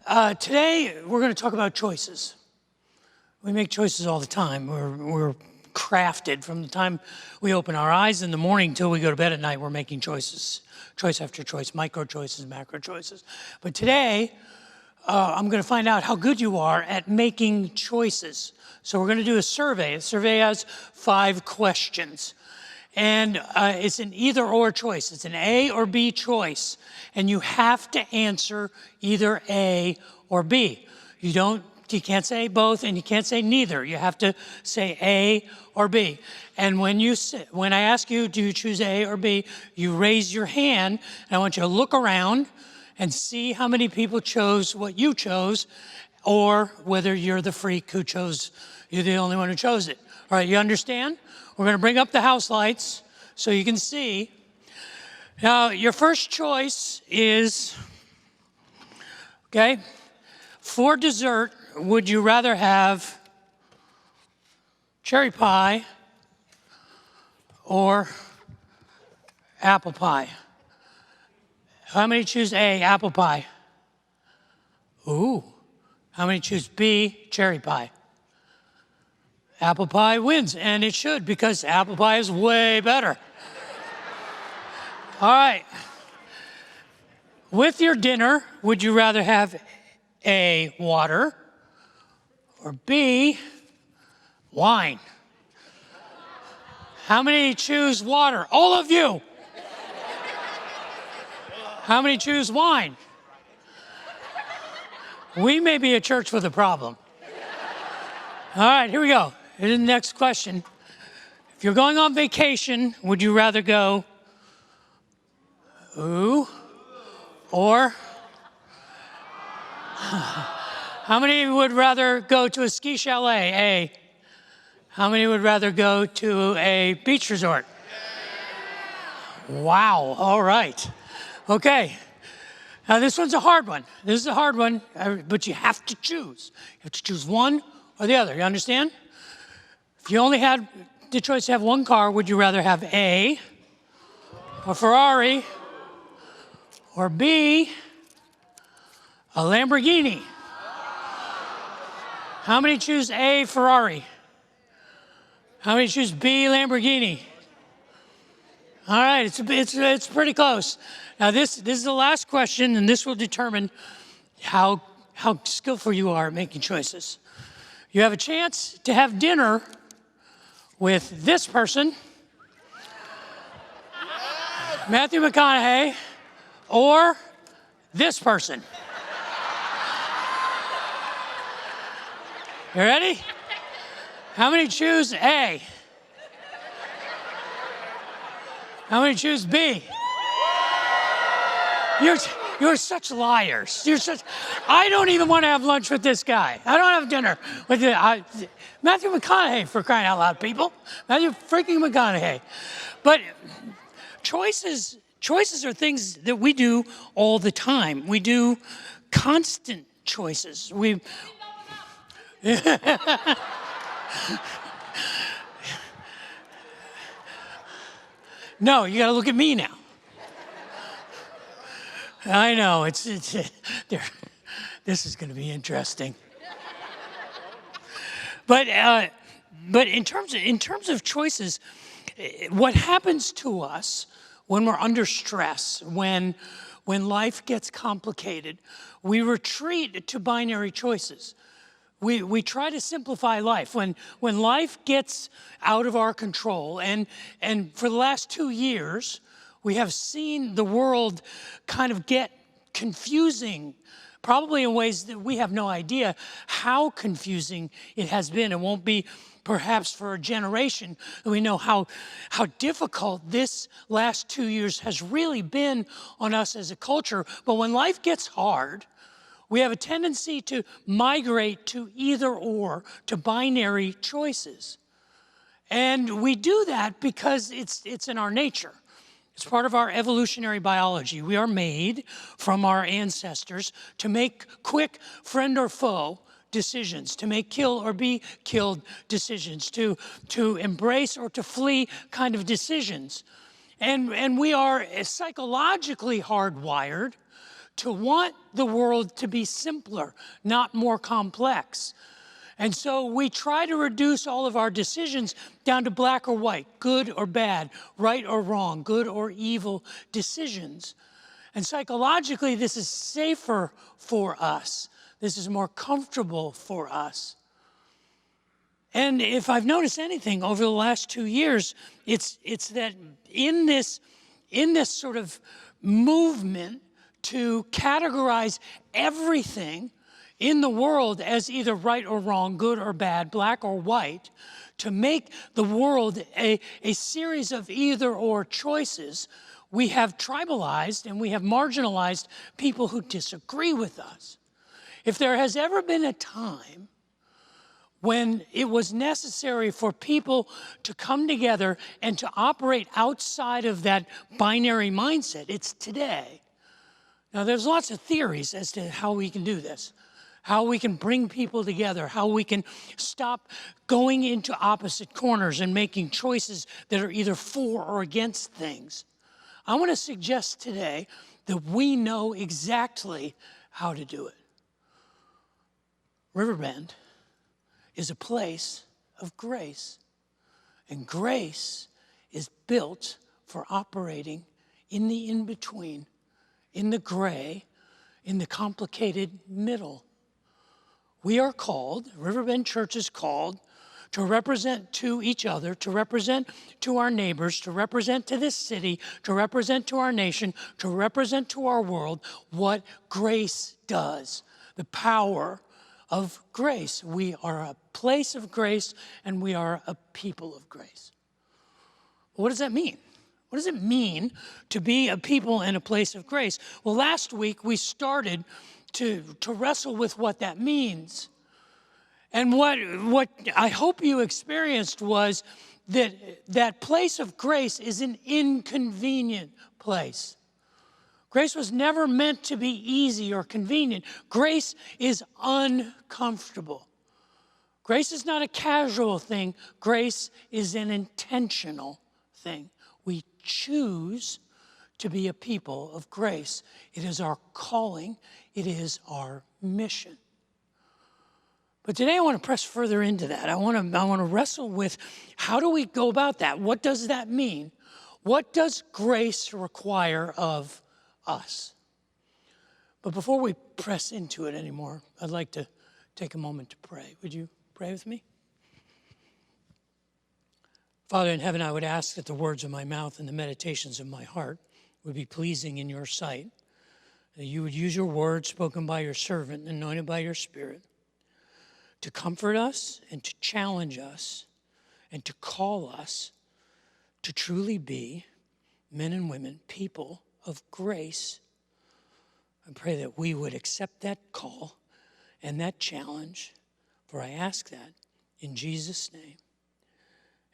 Today, we're going to talk about choices. We make choices all the time. We're crafted from the time we open our eyes in the morning till we go to bed at night. We're making choices, choice after choice, micro choices, macro choices. But today, I'm going to find out how good you are at making choices. So we're going to do a survey. The survey has 5 questions. And it's an either-or choice. It's an A or B choice. And you have to answer either A or B. You can't say both, and you can't say neither. You have to say A or B. And when I ask you, do you choose A or B, you raise your hand, and I want you to look around and see how many people chose what you chose, or whether you're the freak who chose, you're the only one who chose it. All right, you understand? We're going to bring up the house lights so you can see. Now, your first choice is, okay, for dessert, would you rather have cherry pie or apple pie? How many choose A, apple pie? Ooh. How many choose B, cherry pie? Apple pie wins, and it should, because apple pie is way better. All right. With your dinner, would you rather have A, water, or B, wine? How many choose water? All of you. How many choose wine? We may be a church with a problem. All right, here we go. Here's the next question. If you're going on vacation, would you rather go or how many would rather go to a ski chalet? A. How many would rather go to a beach resort? Wow, all right. Okay. Now this one's a hard one. This is a hard one, but you have to choose. You have to choose one or the other, you understand? If you only had the choice to have one car, would you rather have A, a Ferrari, or B, a Lamborghini? How many choose A, Ferrari? How many choose B, Lamborghini? All right, it's pretty close. Now this is the last question, and this will determine how skillful you are at making choices. You have a chance to have dinner with this person, Matthew McConaughey, or this person. You ready? How many choose A? How many choose B? You're such liars. I don't even want to have lunch with this guy. I don't have dinner with Matthew McConaughey, for crying out loud, people. Matthew freaking McConaughey. But choices are things that we do all the time. We do constant choices. No, you got to look at me now. I know, this is going to be interesting. But in terms of choices, what happens to us when we're under stress, when life gets complicated, we retreat to binary choices. We try to simplify life. When life gets out of our control, and for the last 2 years, we have seen the world kind of get confusing, probably in ways that we have no idea how confusing it has been. It won't be perhaps for a generation. We know how difficult this last 2 years has really been on us as a culture. But when life gets hard, we have a tendency to migrate to either or, to binary choices. And we do that because it's in our nature. It's part of our evolutionary biology. We are made from our ancestors to make quick friend or foe decisions, to make kill or be killed decisions, to embrace or to flee kind of decisions. And we are psychologically hardwired to want the world to be simpler, not more complex. And so we try to reduce all of our decisions down to black or white, good or bad, right or wrong, good or evil decisions. And psychologically, this is safer for us. This is more comfortable for us. And if I've noticed anything over the last 2 years, it's that in this sort of movement to categorize everything in the world as either right or wrong, good or bad, black or white, to make the world a series of either or choices, we have tribalized and we have marginalized people who disagree with us. If there has ever been a time when it was necessary for people to come together and to operate outside of that binary mindset, it's today. Now, there's lots of theories as to how we can do this, how we can bring people together, how we can stop going into opposite corners and making choices that are either for or against things. I want to suggest today that we know exactly how to do it. Riverbend is a place of grace, and grace is built for operating in the in-between, in the gray, in the complicated middle. We are called, Riverbend Church is called, to represent to each other, to represent to our neighbors, to represent to this city, to represent to our nation, to represent to our world what grace does, the power of grace. We are a place of grace, and we are a people of grace. What does that mean? What does it mean to be a people and a place of grace? Well, last week we started to wrestle with what that means. And what I hope you experienced was that place of grace is an inconvenient place. Grace was never meant to be easy or convenient. Grace is uncomfortable. Grace is not a casual thing. Grace is an intentional thing. We choose to be a people of grace. It is our calling. It is our mission. But today I want to press further into that. I want to wrestle with how do we go about that? What does that mean? What does grace require of us? But before we press into it anymore, I'd like to take a moment to pray. Would you pray with me? Father in heaven, I would ask that the words of my mouth and the meditations of my heart would be pleasing in your sight, that you would use your words spoken by your servant, anointed by your Spirit, to comfort us and to challenge us and to call us to truly be men and women, people of grace. I pray that we would accept that call and that challenge, for I ask that in Jesus' name.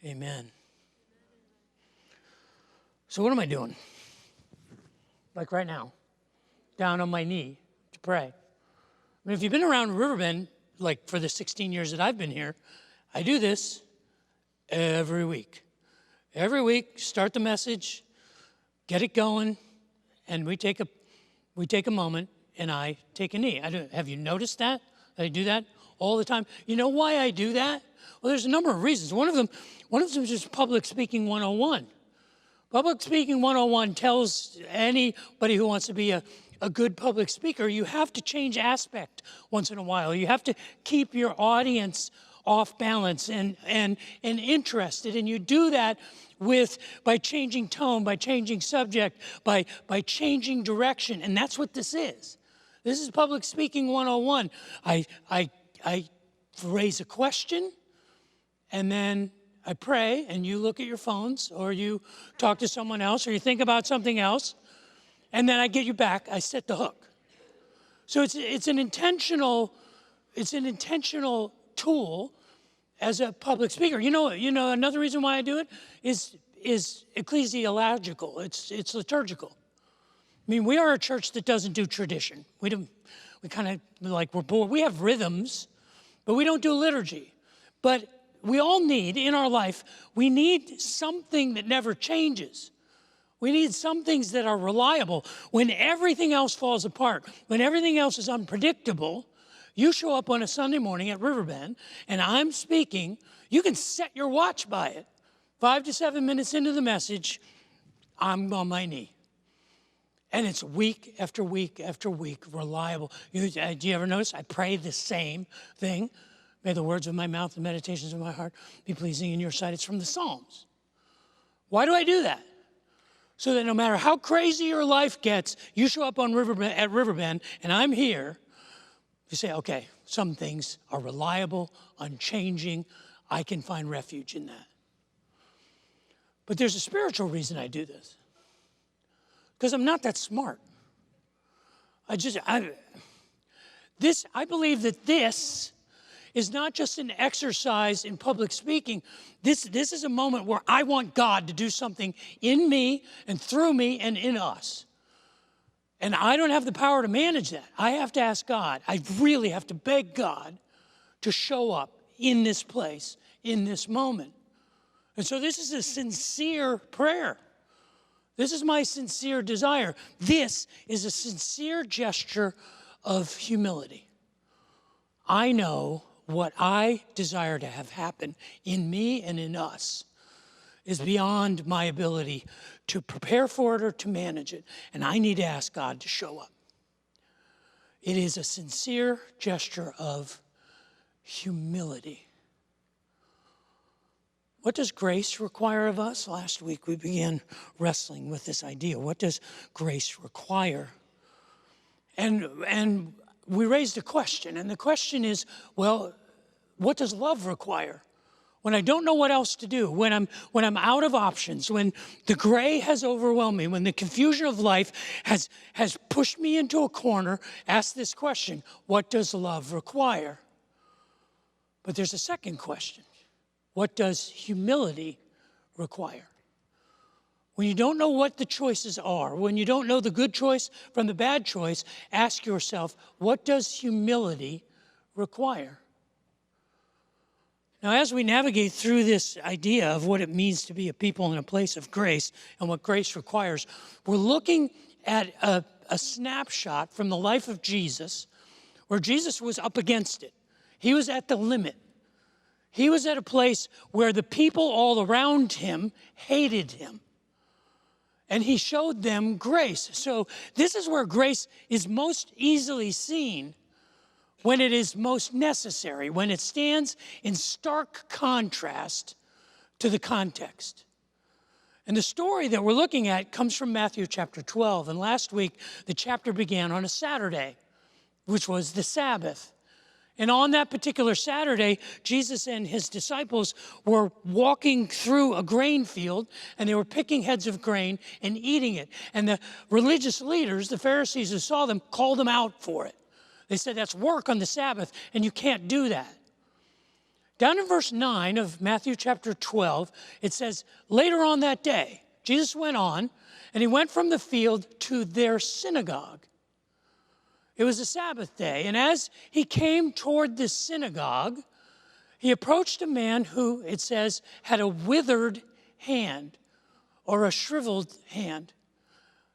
Amen. So what am I doing? Like right now, down on my knee to pray. I mean, if you've been around Riverbend, like for the 16 years that I've been here, I do this every week. Every week, start the message, get it going, and we take a moment, and I take a knee. Have you noticed that? I do that all the time. You know why I do that? Well, there's a number of reasons. One of them is just Public Speaking 101. Public Speaking 101 tells anybody who wants to be a good public speaker, you have to change aspect once in a while. You have to keep your audience off balance and interested. And you do that by changing tone, by changing subject, by changing direction. And that's what this is. This is Public Speaking 101. I raise a question, and then I pray, and you look at your phones, or you talk to someone else, or you think about something else, and then I get you back. I set the hook. So it's an intentional tool as a public speaker. You know another reason why I do it is ecclesiological. It's liturgical. I mean, we are a church that doesn't do tradition. We kind of like we're bored. We have rhythms, but we don't do liturgy. But we all need in our life, we need something that never changes. We need some things that are reliable. When everything else falls apart, when everything else is unpredictable, you show up on a Sunday morning at Riverbend, and I'm speaking, you can set your watch by it. 5 to 7 minutes into the message, I'm on my knee. And it's week after week after week, reliable. Do you ever notice? I pray the same thing. May the words of my mouth and meditations of my heart be pleasing in your sight. It's from the Psalms. Why do I do that? So that no matter how crazy your life gets, you show up on Riverbend, and I'm here. You say, okay, some things are reliable, unchanging. I can find refuge in that. But there's a spiritual reason I do this. Because I'm not that smart. I believe that this is not just an exercise in public speaking. This is a moment where I want God to do something in me and through me and in us. And I don't have the power to manage that. I have to ask God. I really have to beg God to show up in this place, in this moment. And so this is a sincere prayer. This is my sincere desire. This is a sincere gesture of humility. I know what I desire to have happen in me and in us is beyond my ability to prepare for it or to manage it. And I need to ask God to show up. It is a sincere gesture of humility. What does grace require of us? Last week we began wrestling with this idea. What does grace require? And we raised a question, and the question is, well, what does love require? When I don't know what else to do, when I'm out of options, when the gray has overwhelmed me, when the confusion of life has pushed me into a corner, ask this question: what does love require? But there's a second question. What does humility require? When you don't know what the choices are, when you don't know the good choice from the bad choice, ask yourself, what does humility require? Now, as we navigate through this idea of what it means to be a people in a place of grace and what grace requires, we're looking at a snapshot from the life of Jesus where Jesus was up against it. He was at the limit. He was at a place where the people all around him hated him. And he showed them grace. So this is where grace is most easily seen, when it is most necessary, when it stands in stark contrast to the context. And the story that we're looking at comes from Matthew chapter 12. And last week, the chapter began on a Saturday, which was the Sabbath. And on that particular Saturday, Jesus and his disciples were walking through a grain field, and they were picking heads of grain and eating it. And the religious leaders, the Pharisees who saw them, called them out for it. They said, that's work on the Sabbath, and you can't do that. Down in verse 9 of Matthew chapter 12, it says, later on that day, Jesus went on, and he went from the field to their synagogue. It was a Sabbath day, and as he came toward the synagogue, he approached a man who, it says, had a withered hand or a shriveled hand.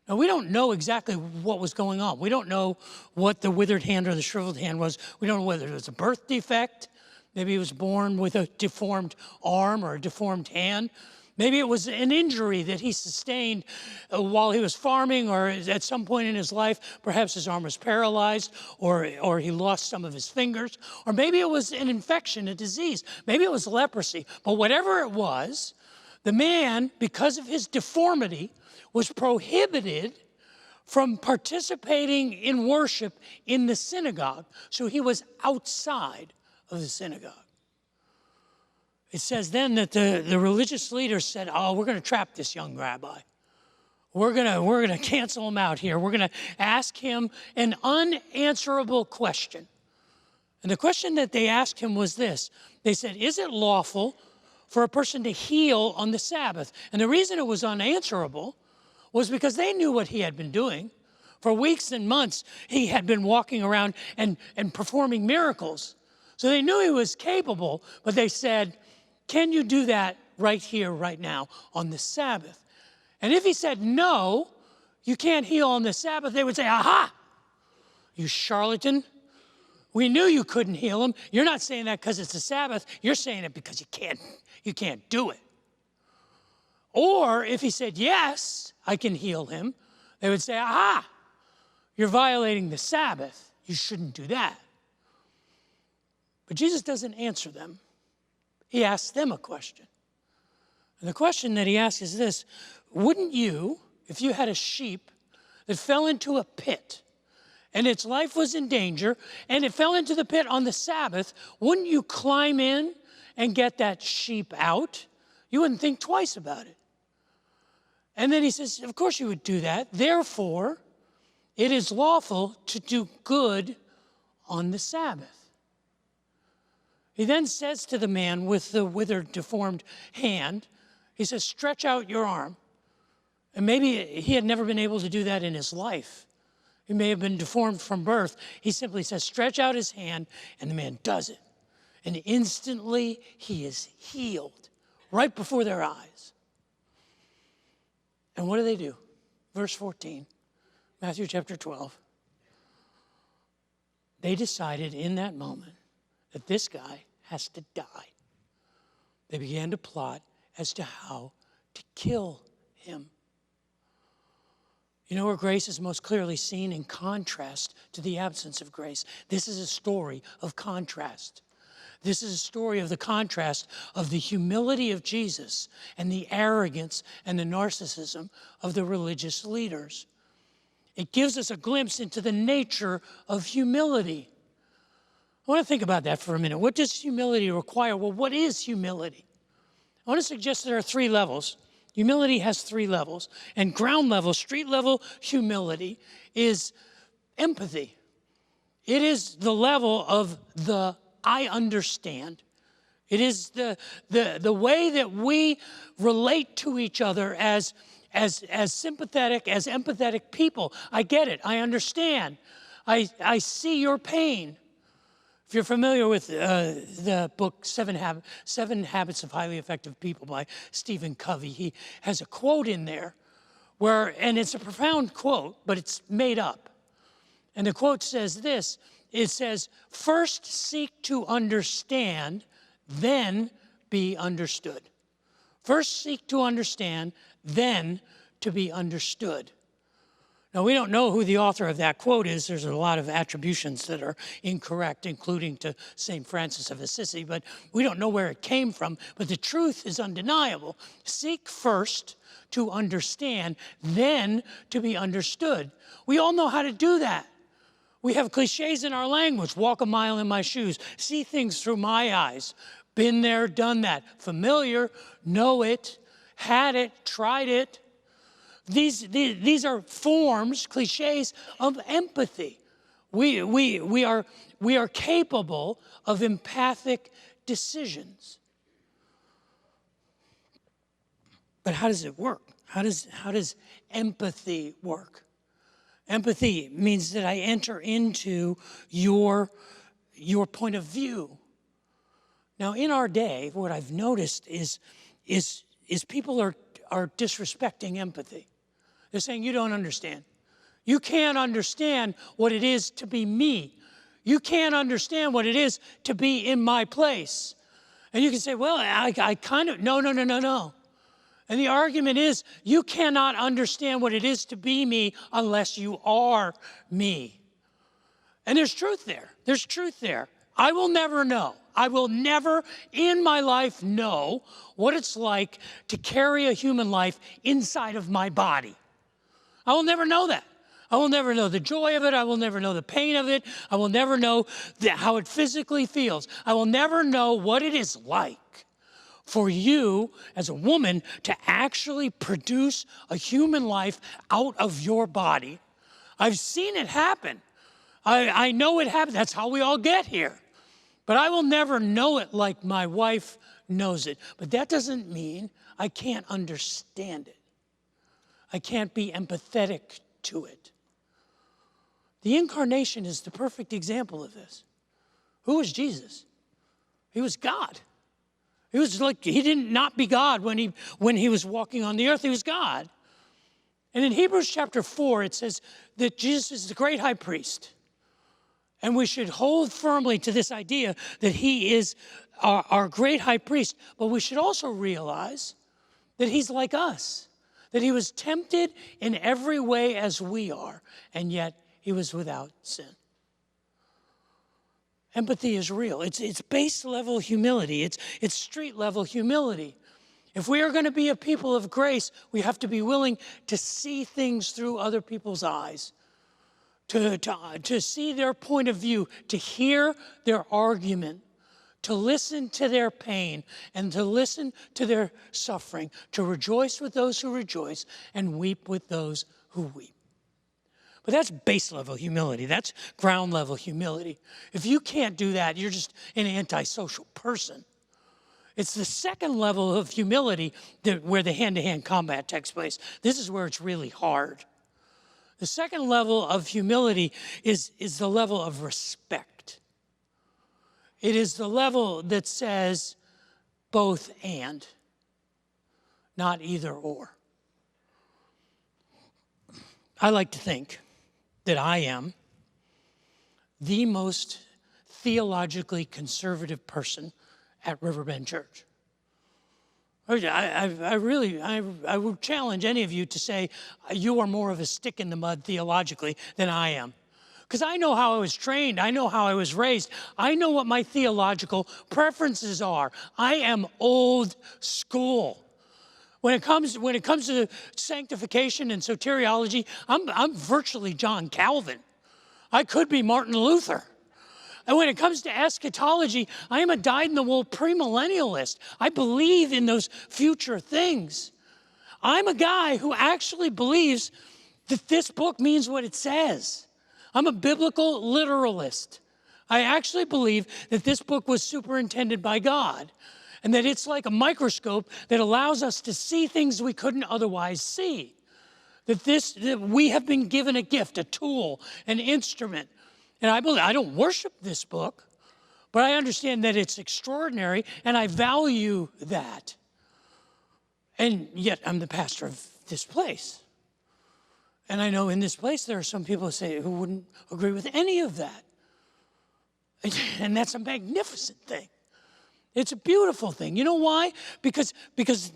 Now, we don't know exactly what was going on. We don't know what the withered hand or the shriveled hand was. We don't know whether it was a birth defect. Maybe he was born with a deformed arm or a deformed hand. Maybe it was an injury that he sustained while he was farming, or at some point in his life. Perhaps his arm was paralyzed, or he lost some of his fingers. Or maybe it was an infection, a disease. Maybe it was leprosy. But whatever it was, the man, because of his deformity, was prohibited from participating in worship in the synagogue. So he was outside of the synagogue. It says then that the religious leaders said, oh, we're going to trap this young rabbi. We're going to cancel him out here. We're going to ask him an unanswerable question. And the question that they asked him was this. They said, is it lawful for a person to heal on the Sabbath? And the reason it was unanswerable was because they knew what he had been doing. For weeks and months, he had been walking around and performing miracles. So they knew he was capable, but they said, can you do that right here, right now, on the Sabbath? And if he said, no, you can't heal on the Sabbath, they would say, aha, you charlatan. We knew you couldn't heal him. You're not saying that because it's the Sabbath. You're saying it because you can't do it. Or if he said, yes, I can heal him, they would say, aha, you're violating the Sabbath. You shouldn't do that. But Jesus doesn't answer them. He asks them a question. And the question that he asks is this: wouldn't you, if you had a sheep that fell into a pit and its life was in danger and it fell into the pit on the Sabbath, wouldn't you climb in and get that sheep out? You wouldn't think twice about it. And then he says, of course you would do that. Therefore, it is lawful to do good on the Sabbath. He then says to the man with the withered, deformed hand, he says, stretch out your arm. And maybe he had never been able to do that in his life. He may have been deformed from birth. He simply says, stretch out his hand, and the man does it. And instantly he is healed right before their eyes. And what do? Verse 14, Matthew chapter 12. They decided in that moment that this guy has to die. They began to plot as to how to kill him. You know where grace is most clearly seen? In contrast to the absence of grace. This is a story of contrast. This is a story of the contrast of the humility of Jesus and the arrogance and the narcissism of the religious leaders. It gives us a glimpse into the nature of humility. I want to think about that for a minute. What does humility require? Well, what is humility? I want to suggest there are 3 levels. Humility has 3 levels. And ground level, street level humility is empathy. It is the level of the I understand. It is the way that we relate to each other as sympathetic, as empathetic people. I get it. I understand. I see your pain. If you're familiar with the book Seven Habits of Highly Effective People by Stephen Covey, he has a quote in there and it's a profound quote, but it's made up. And the quote says this: it says, first seek to understand, then be understood. First seek to understand, then to be understood. Now, we don't know who the author of that quote is. There's a lot of attributions that are incorrect, including to St. Francis of Assisi, but we don't know where it came from. But the truth is undeniable. Seek first to understand, then to be understood. We all know how to do that. We have cliches in our language: walk a mile in my shoes, see things through my eyes, been there, done that, familiar, know it, had it, tried it. These are forms, cliches of empathy. We are capable of empathic decisions. But how does it work? How does empathy work? Empathy means that I enter into your point of view. Now, in our day, what I've noticed is people are disrespecting empathy. They're saying, you don't understand. You can't understand what it is to be me. You can't understand what it is to be in my place. And you can say, well, I kind of, no. And the argument is, you cannot understand what it is to be me unless you are me. And there's truth there. There's truth there. I will never know. I will never in my life know what it's like to carry a human life inside of my body. I will never know that. I will never know the joy of it. I will never know the pain of it. I will never know how it physically feels. I will never know what it is like for you as a woman to actually produce a human life out of your body. I've seen it happen. I know it happens. That's how we all get here. But I will never know it like my wife knows it. But that doesn't mean I can't understand it. I can't be empathetic to it. The incarnation is the perfect example of this. Who was Jesus? He was God. He was like, he didn't not be God when he was walking on the earth. He was God. And in Hebrews chapter 4, it says that Jesus is the great high priest. And we should hold firmly to this idea that he is our great high priest. But we should also realize that he's like us, that he was tempted in every way as we are, and yet he was without sin. Empathy is real. It's base level humility. It's street level humility. If we are going to be a people of grace, we have to be willing to see things through other people's eyes, to see their point of view, to hear their argument, to listen to their pain and to listen to their suffering, to rejoice with those who rejoice and weep with those who weep. But that's base level humility. That's ground level humility. If you can't do that, you're just an antisocial person. It's the second level of humility where the hand-to-hand combat takes place. This is where it's really hard. The second level of humility is the level of respect. It is the level that says both and, not either or. I like to think that I am the most theologically conservative person at Riverbend Church. I would challenge any of you to say you are more of a stick in the mud theologically than I am. Because I know how I was trained. I know how I was raised. I know what my theological preferences are. I am old school. When it comes to sanctification and soteriology, I'm virtually John Calvin. I could be Martin Luther. And when it comes to eschatology, I am a dyed-in-the-wool premillennialist. I believe in those future things. I'm a guy who actually believes that this book means what it says. I'm a biblical literalist. I actually believe that this book was superintended by God, and that it's like a microscope that allows us to see things we couldn't otherwise see. That we have been given a gift, a tool, an instrument. And I don't worship this book, but I understand that it's extraordinary, and I value that. And yet I'm the pastor of this place. And I know in this place there are some people who wouldn't agree with any of that. And that's a magnificent thing. It's a beautiful thing. You know why? Because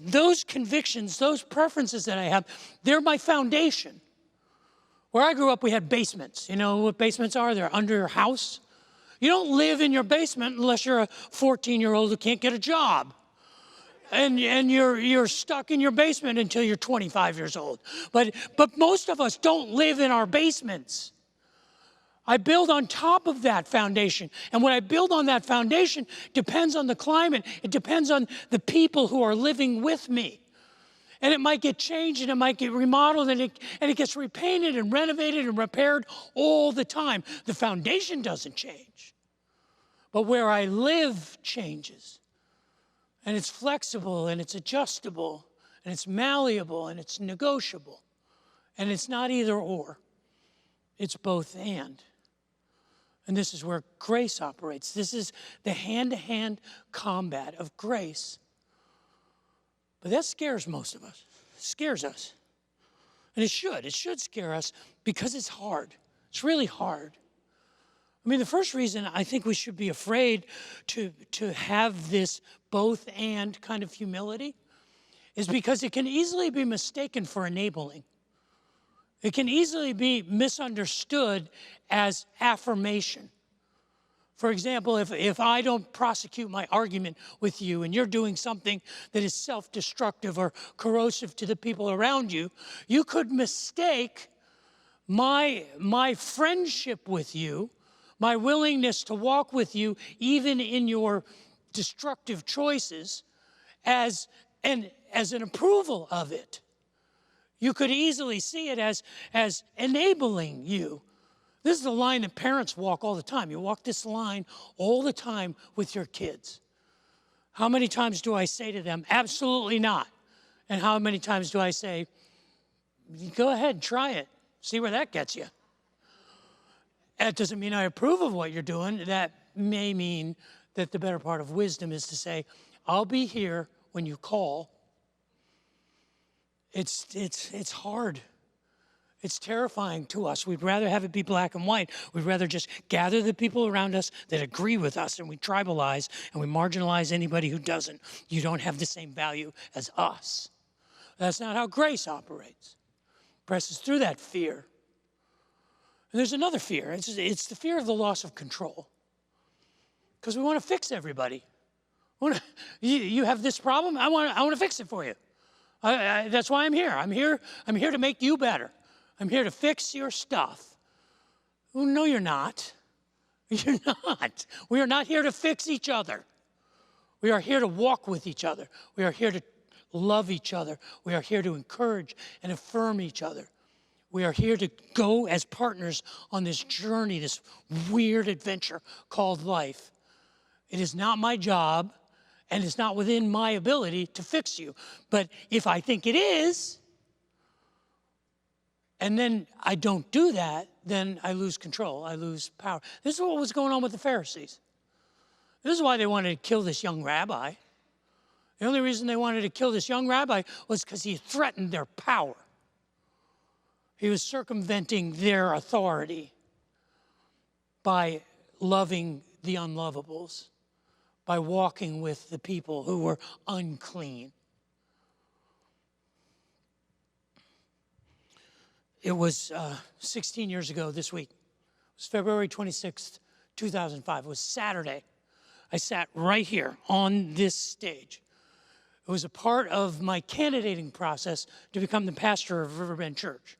those convictions, those preferences that I have, they're my foundation. Where I grew up, we had basements. You know what basements are? They're under your house. You don't live in your basement unless you're a 14-year-old who can't get a job. And you're stuck in your basement until you're 25 years old. But most of us don't live in our basements. I build on top of that foundation. And what I build on that foundation depends on the climate. It depends on the people who are living with me. And it might get changed, and it might get remodeled, and it gets repainted and renovated and repaired all the time. The foundation doesn't change. But where I live changes. And it's flexible, and it's adjustable, and it's malleable, and it's negotiable. And it's not either or. It's both and. And this is where grace operates. This is the hand-to-hand combat of grace. But that scares most of us. It scares us. And it should. It should scare us because it's hard. It's really hard. I mean, the first reason I think we should be afraid to have this both and kind of humility is because it can easily be mistaken for enabling. It can easily be misunderstood as affirmation. For example, if I don't prosecute my argument with you and you're doing something that is self-destructive or corrosive to the people around you, you could mistake my friendship with you, my willingness to walk with you, even in your destructive choices, as an approval of it. You could easily see it as enabling you. This is the line that parents walk all the time. You walk this line all the time with your kids. How many times do I say to them, absolutely not? And how many times do I say, go ahead, try it. See where that gets you. That doesn't mean I approve of what you're doing. That may mean that the better part of wisdom is to say, I'll be here when you call. It's hard. It's terrifying to us. We'd rather have it be black and white. We'd rather just gather the people around us that agree with us, and we tribalize and we marginalize anybody who doesn't. You don't have the same value as us. That's not how grace operates. It presses through that fear. And there's another fear. It's the fear of the loss of control. Because we want to fix everybody. You have this problem, I want to fix it for you. That's why I'm here. I'm here to make you better. I'm here to fix your stuff. Oh, no, you're not. You're not. We are not here to fix each other. We are here to walk with each other. We are here to love each other. We are here to encourage and affirm each other. We are here to go as partners on this journey, this weird adventure called life. It is not my job, and it's not within my ability to fix you. But if I think it is, and then I don't do that, then I lose control, I lose power. This is what was going on with the Pharisees. This is why they wanted to kill this young rabbi. The only reason they wanted to kill this young rabbi was because he threatened their power. He was circumventing their authority by loving the unlovables, by walking with the people who were unclean. It was 16 years ago this week. It was February 26th, 2005. It was Saturday. I sat right here on this stage. It was a part of my candidating process to become the pastor of Riverbend Church.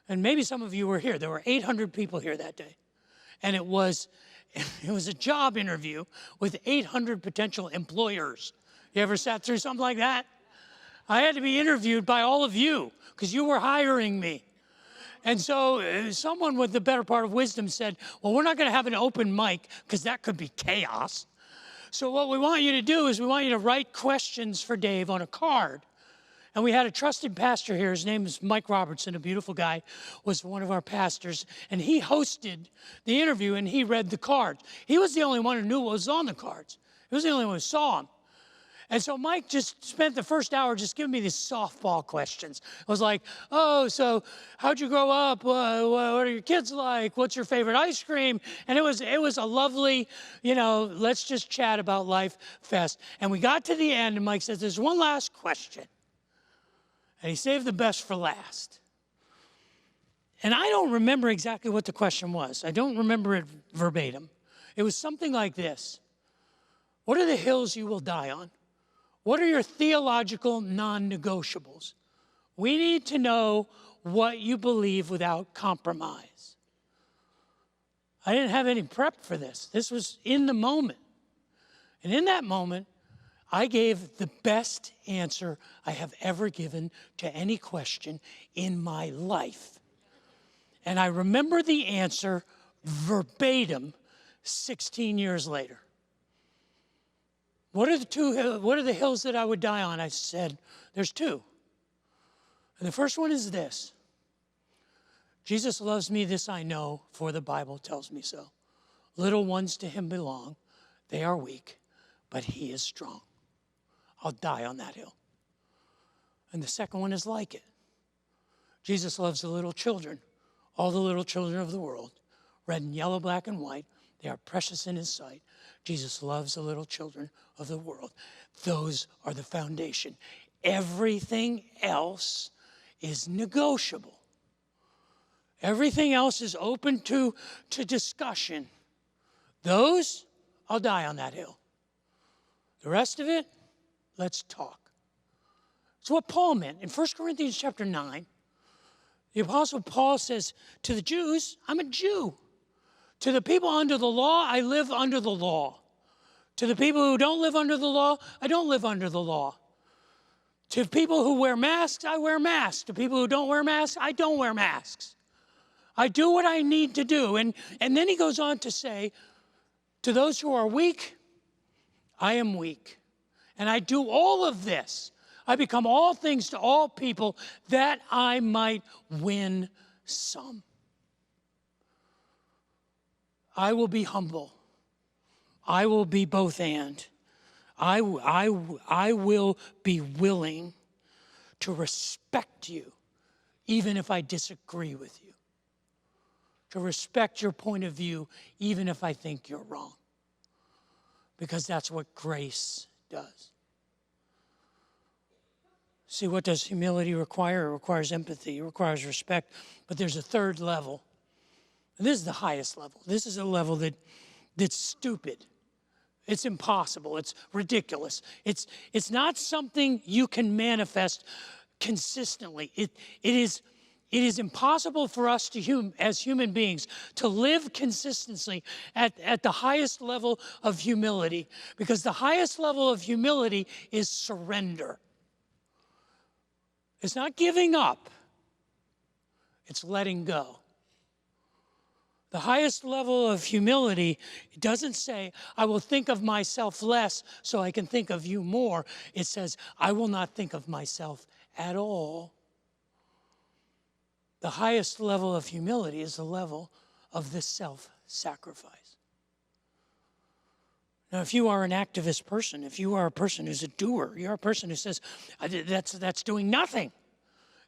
And maybe some of you were here. There were 800 people here that day. And it was a job interview with 800 potential employers. You ever sat through something like that? I had to be interviewed by all of you because you were hiring me. And so someone with the better part of wisdom said, well, we're not going to have an open mic because that could be chaos. So what we want you to do is we want you to write questions for Dave on a card. And we had a trusted pastor here. His name is Mike Robertson, a beautiful guy, was one of our pastors. And he hosted the interview, and he read the cards. He was the only one who knew what was on the cards. He was the only one who saw them. And so Mike just spent the first hour just giving me these softball questions. It was like, oh, so how'd you grow up? What are your kids like? What's your favorite ice cream? And it was a lovely, let's just chat about life fest. And we got to the end, and Mike says, there's one last question. And he saved the best for last. And I don't remember exactly what the question was. I don't remember it verbatim. It was something like this. What are the hills you will die on? What are your theological non-negotiables? We need to know what you believe without compromise. I didn't have any prep for this. This was in the moment. And in that moment, I gave the best answer I have ever given to any question in my life. And I remember the answer verbatim 16 years later. What are the hills that I would die on? I said, there's two. And the first one is this. Jesus loves me, this I know, for the Bible tells me so. Little ones to him belong. They are weak, but he is strong. I'll die on that hill. And the second one is like it. Jesus loves the little children, all the little children of the world, red and yellow, black and white. They are precious in his sight. Jesus loves the little children of the world. Those are the foundation. Everything else is negotiable. Everything else is open to discussion. Those, I'll die on that hill. The rest of it, let's talk. It's what Paul meant. In 1 Corinthians chapter 9, the Apostle Paul says, to the Jews, I'm a Jew. To the people under the law, I live under the law. To the people who don't live under the law, I don't live under the law. To people who wear masks, I wear masks. To people who don't wear masks, I don't wear masks. I do what I need to do. And then he goes on to say, to those who are weak, I am weak. And I do all of this. I become all things to all people that I might win some. I will be humble. I will be both and. I will be willing to respect you even if I disagree with you. To respect your point of view, even if I think you're wrong. Because that's what grace does. See, what does humility require? It requires empathy. It requires respect. But there's a third level. And this is the highest level. This is a level that's stupid. It's impossible. It's ridiculous. It's not something you can manifest consistently. It is impossible for us as human beings to live consistently at the highest level of humility, because the highest level of humility is surrender. It's not giving up. It's letting go. The highest level of humility doesn't say, I will think of myself less so I can think of you more. It says, I will not think of myself at all. The highest level of humility is the level of the self-sacrifice. Now, if you are an activist person, if you are a person who's a doer, you're a person who says, that's doing nothing.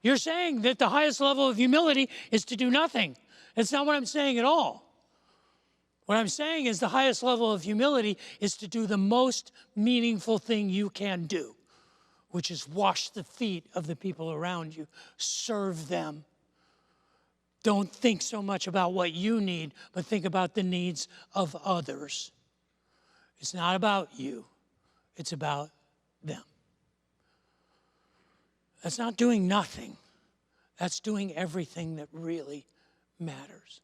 You're saying that the highest level of humility is to do nothing. That's not what I'm saying at all. What I'm saying is the highest level of humility is to do the most meaningful thing you can do, which is wash the feet of the people around you, serve them. Don't think so much about what you need, but think about the needs of others. It's not about you. It's about them. That's not doing nothing. That's doing everything that really matters.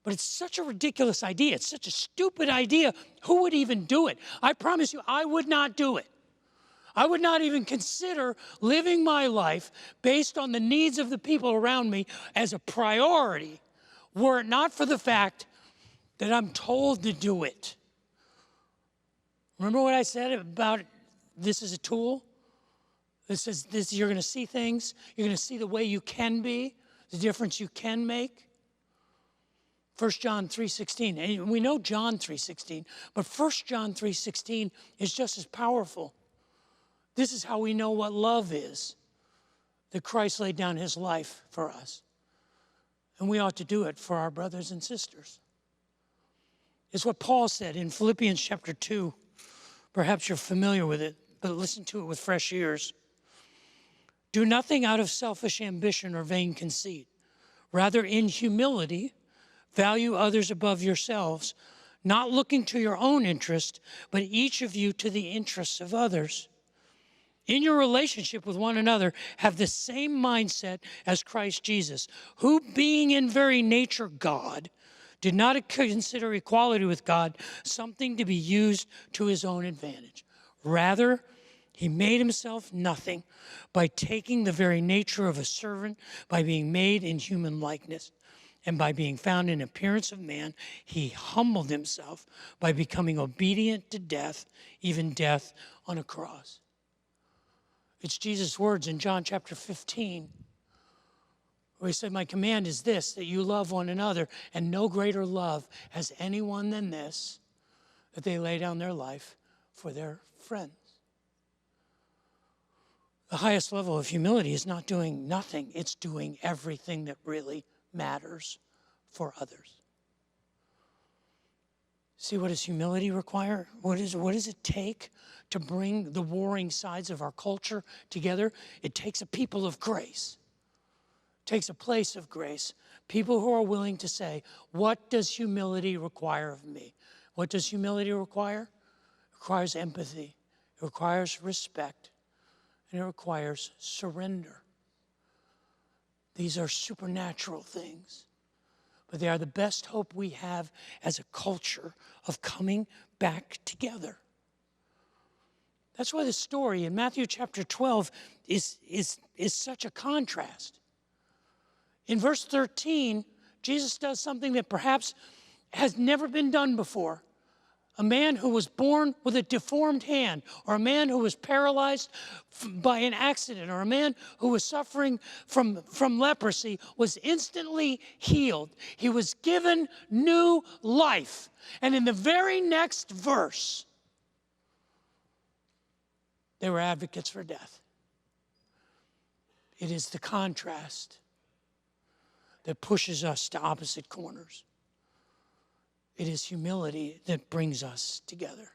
But it's such a ridiculous idea. It's such a stupid idea. Who would even do it? I promise you, I would not do it. I would not even consider living my life based on the needs of the people around me as a priority, were it not for the fact that I'm told to do it. Remember what I said about this is a tool? This is you're going to see things. You're going to see the way you can be, the difference you can make. 1 John 3:16. And we know John 3:16, but 1 John 3:16 is just as powerful. This is how we know what love is, that Christ laid down his life for us. And we ought to do it for our brothers and sisters. It's what Paul said in Philippians chapter 2. Perhaps you're familiar with it, but listen to it with fresh ears. Do nothing out of selfish ambition or vain conceit. Rather, in humility, value others above yourselves, not looking to your own interest, but each of you to the interests of others. In your relationship with one another, have the same mindset as Christ Jesus, who, being in very nature God, did not consider equality with God something to be used to his own advantage. Rather, he made himself nothing by taking the very nature of a servant, by being made in human likeness. And by being found in appearance of man, he humbled himself by becoming obedient to death, even death on a cross. It's Jesus' words in John chapter 15, where he said, my command is this, that you love one another, and no greater love has anyone than this, that they lay down their life for their friends. The highest level of humility is not doing nothing. It's doing everything that really matters for others. See, what does humility require? What does it take to bring the warring sides of our culture together? It takes a people of grace. It takes a place of grace. People who are willing to say, what does humility require of me? What does humility require? It requires empathy. It requires respect. And it requires surrender. These are supernatural things, but they are the best hope we have as a culture of coming back together. That's why the story in Matthew chapter 12 is such a contrast. In verse 13, Jesus does something that perhaps has never been done before. A man who was born with a deformed hand, or a man who was paralyzed by an accident, or a man who was suffering from leprosy was instantly healed. He was given new life. And in the very next verse, they were advocates for death. It is the contrast that pushes us to opposite corners. It is humility that brings us together.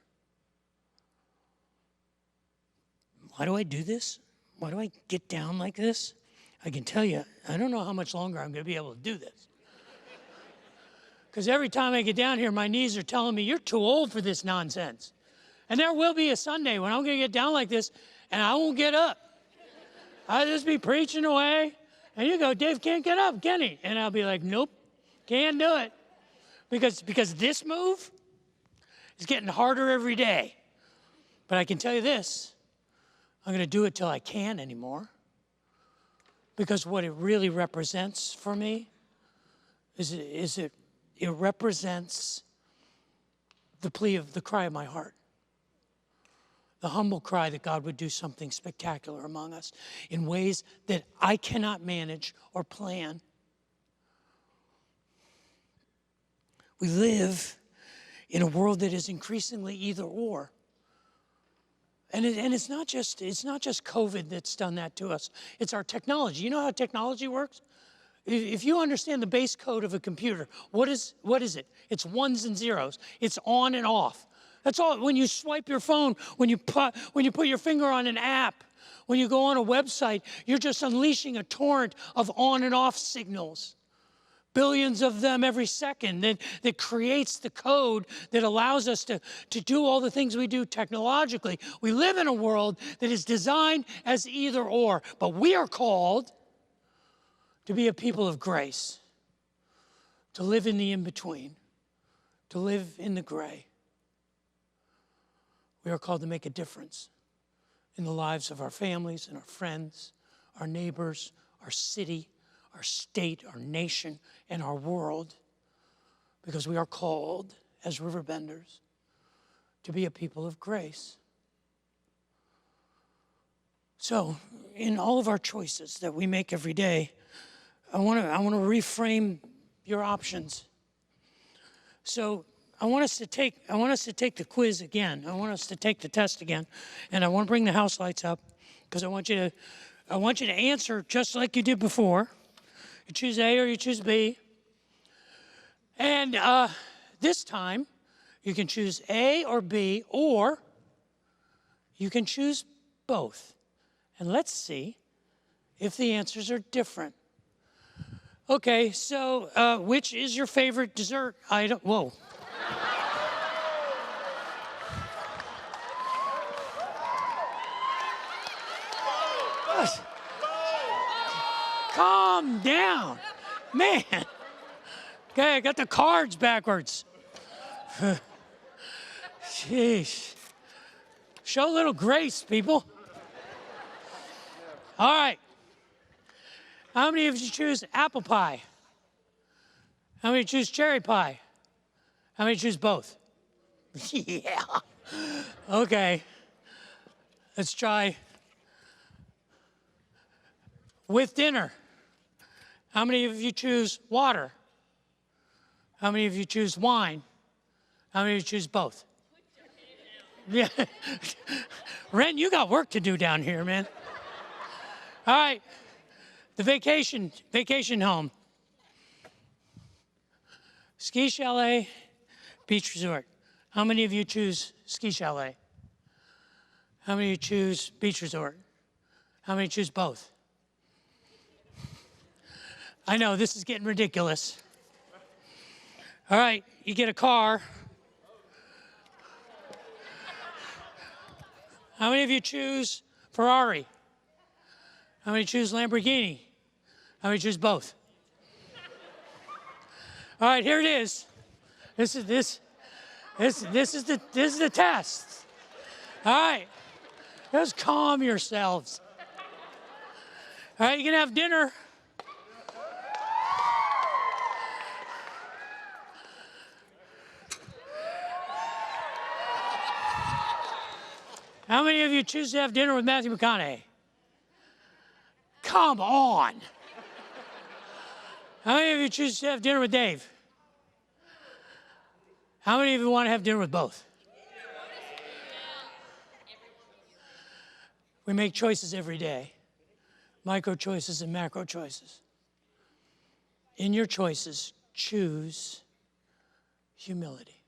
Why do I do this? Why do I get down like this? I can tell you, I don't know how much longer I'm going to be able to do this. Because every time I get down here, my knees are telling me, you're too old for this nonsense. And there will be a Sunday when I'm going to get down like this, and I won't get up. I'll just be preaching away, and you go, Dave can't get up, can he? And I'll be like, nope, can't do it. Because this move is getting harder every day. But I can tell you this, I'm going to do it till I can't anymore. Because what it really represents for me is it represents the cry of my heart. The humble cry that God would do something spectacular among us in ways that I cannot manage or plan. We live in a world that is increasingly either or. And it's not just COVID that's done that to us. It's our technology. You know how technology works? If you understand the base code of a computer, what is it? It's ones and zeros. It's on and off. That's all. When you swipe your phone, when you put your finger on an app, when you go on a website, you're just unleashing a torrent of on and off signals. Billions of them every second that creates the code that allows us to do all the things we do technologically. We live in a world that is designed as either or, but we are called to be a people of grace, to live in the in-between, to live in the gray. We are called to make a difference in the lives of our families and our friends, our neighbors, our city, our state, our nation, and our world, because we are called as Riverbenders to be a people of grace. So, in all of our choices that we make every day, I want to reframe your options. So, I want us to take the quiz again. I want us to take the test again, and I want to bring the house lights up because I want you to answer just like you did before. You choose A or you choose B. And this time, you can choose A or B, or you can choose both. And let's see if the answers are different. Okay, so which is your favorite dessert item? Whoa. Calm down. Man. Okay, I got the cards backwards. Jeez. Show a little grace, people. All right. How many of you choose apple pie? How many choose cherry pie? How many choose both? Yeah. Okay. Let's try with dinner. How many of you choose water? How many of you choose wine? How many of you choose both? Yeah. Ren, you got work to do down here, man. All right. The vacation home. Ski chalet, beach resort. How many of you choose ski chalet? How many of you choose beach resort? How many choose both? I know, this is getting ridiculous. All right, you get a car. How many of you choose Ferrari? How many choose Lamborghini? How many choose both? All right, here it is. This is the test. All right, just calm yourselves. All right, you can have dinner. How many of you choose to have dinner with Matthew McConaughey? Come on. How many of you choose to have dinner with Dave? How many of you want to have dinner with both? We make choices every day. micro choices and macro choices. In your choices, choose humility.